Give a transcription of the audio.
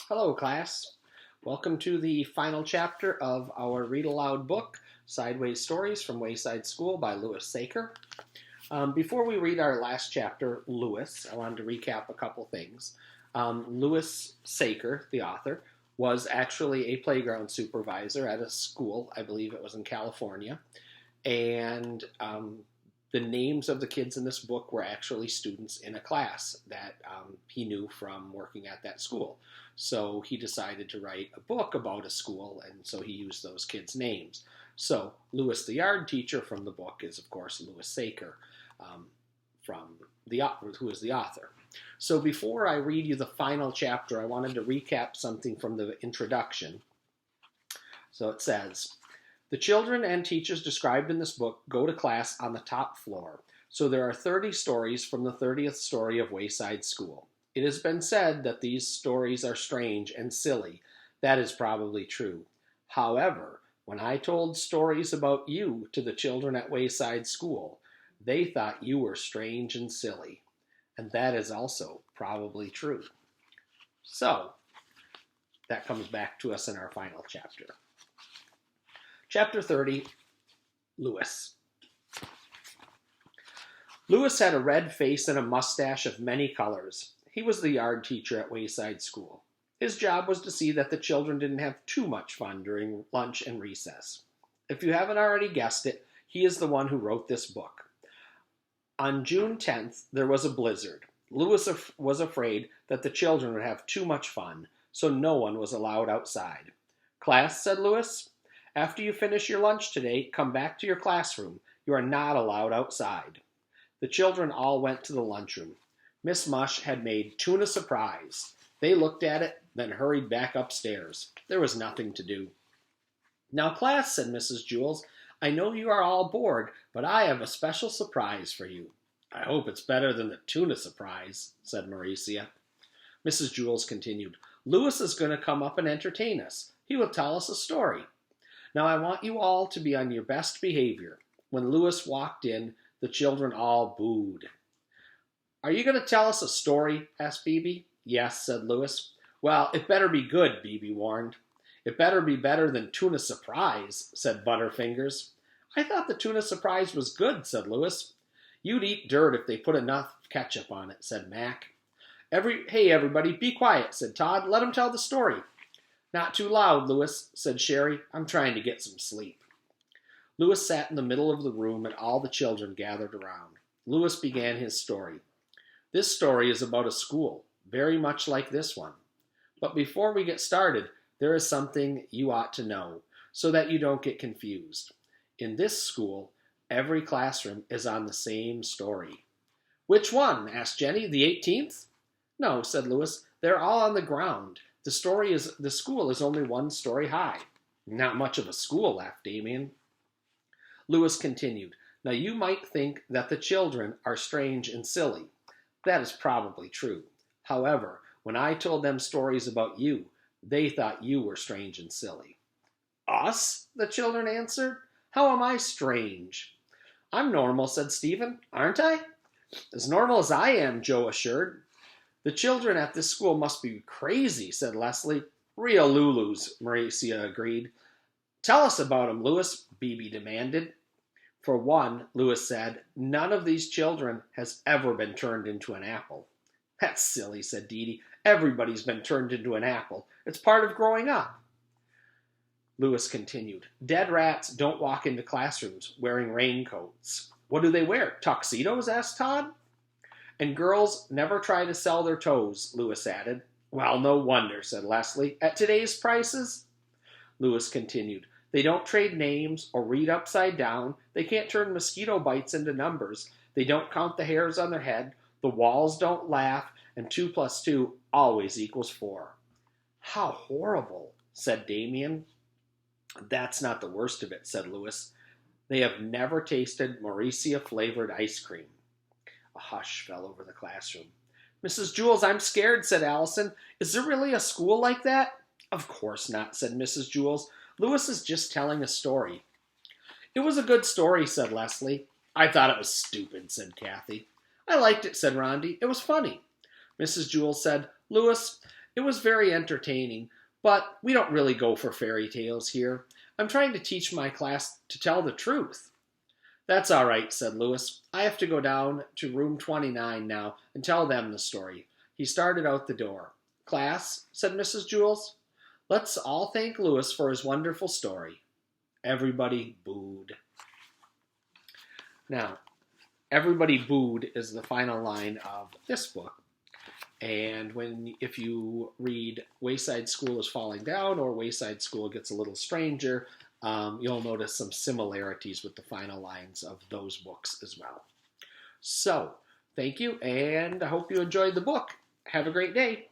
Hello, class. Welcome to the final chapter of our read aloud book, Sideways Stories from Wayside School by Sachar. Before we read our last chapter, Lewis, I wanted to recap a couple things. Sachar, the author, was actually a playground supervisor at a school. I believe it was in California. And the names of the kids in this book were actually students in a class that he knew from working at that school. So he decided to write a book about a school, and so he used those kids' names. So Lewis, the yard teacher from the book, is of course Sachar, who is the author. So before I read you the final chapter, I wanted to recap something from the introduction. So it says, the children and teachers described in this book go to class on the top floor. So there are 30 stories from the 30th story of Wayside School. It has been said that these stories are strange and silly. That is probably true. However, when I told stories about you to the children at Wayside School, they thought you were strange and silly. And that is also probably true. So, that comes back to us in our final chapter. Chapter 30, Lewis. Lewis had a red face and a mustache of many colors. He was the yard teacher at Wayside School. His job was to see that the children didn't have too much fun during lunch and recess. If you haven't already guessed it, he is the one who wrote this book. On June 10th, there was a blizzard. Lewis was afraid that the children would have too much fun, so no one was allowed outside. Class, said Lewis, after you finish your lunch today, come back to your classroom. You are not allowed outside. The children all went to the lunchroom. Miss Mush had made tuna surprise. They looked at it, then hurried back upstairs. There was nothing to do. Now, class, said Mrs. Jules, I know you are all bored, but I have a special surprise for you. I hope it's better than the tuna surprise, said Mauricia. Mrs. Jules continued, Lewis is going to come up and entertain us. He will tell us a story. Now I want you all to be on your best behavior. When Lewis walked in, the children all booed. Are you going to tell us a story? Asked Bebe. Yes, said Lewis. Well, it better be good, Bebe warned. It better be better than tuna surprise, said Butterfingers. I thought the tuna surprise was good, said Lewis. You'd eat dirt if they put enough ketchup on it, said Mac. Hey, everybody, be quiet, said Todd. Let him tell the story. Not too loud, Lewis, said Sherry. I'm trying to get some sleep. Lewis sat in the middle of the room and all the children gathered around. Lewis began his story. This story is about a school, very much like this one. But before we get started, there is something you ought to know, so that you don't get confused. In this school, every classroom is on the same story. Which one? Asked Jenny. The 18th? No, said Lewis. They're all on the ground. The school is only one story high. Not much of a school, laughed Damien. Lewis continued. Now you might think that the children are strange and silly. That is probably true. However, when I told them stories about you, they thought you were strange and silly. Us? The children answered. How am I strange? I'm normal, said Stephen. Aren't I? As normal as I am, Joe assured. The children at this school must be crazy, said Leslie. Real Lulus, Mauricia agreed. Tell us about them, Lewis, Bebe demanded. For one, Lewis said, none of these children has ever been turned into an apple. That's silly, said Dee Dee. Everybody's been turned into an apple. It's part of growing up. Lewis continued, dead rats don't walk into classrooms wearing raincoats. What do they wear? Tuxedos? Asked Todd. And girls never try to sell their toes, Lewis added. Well, no wonder, said Leslie. At today's prices? Lewis continued, they don't trade names or read upside down. They can't turn mosquito bites into numbers. They don't count the hairs on their head. The walls don't laugh. And 2 + 2 always equals 4. How horrible, said Damien. That's not the worst of it, said Lewis. They have never tasted Mauricia-flavored ice cream. A hush fell over the classroom. Mrs. Jules, I'm scared, said Allison. Is there really a school like that? Of course not, said Mrs. Jules. Lewis is just telling a story. It was a good story, said Leslie. I thought it was stupid, said Kathy. I liked it, said Rondi. It was funny. Mrs. Jules said, Lewis, It was very entertaining, but we don't really go for fairy tales here. I'm trying to teach my class to tell the truth. That's all right, said Lewis. I have to go down to room 29 now and tell them the story. He started out the door. Class, said Mrs. Jules, let's all thank Lewis for his wonderful story. Everybody booed. Now, everybody booed is the final line of this book. And if you read Wayside School is Falling Down or Wayside School Gets a Little Stranger, you'll notice some similarities with the final lines of those books as well. So, thank you, and I hope you enjoyed the book. Have a great day.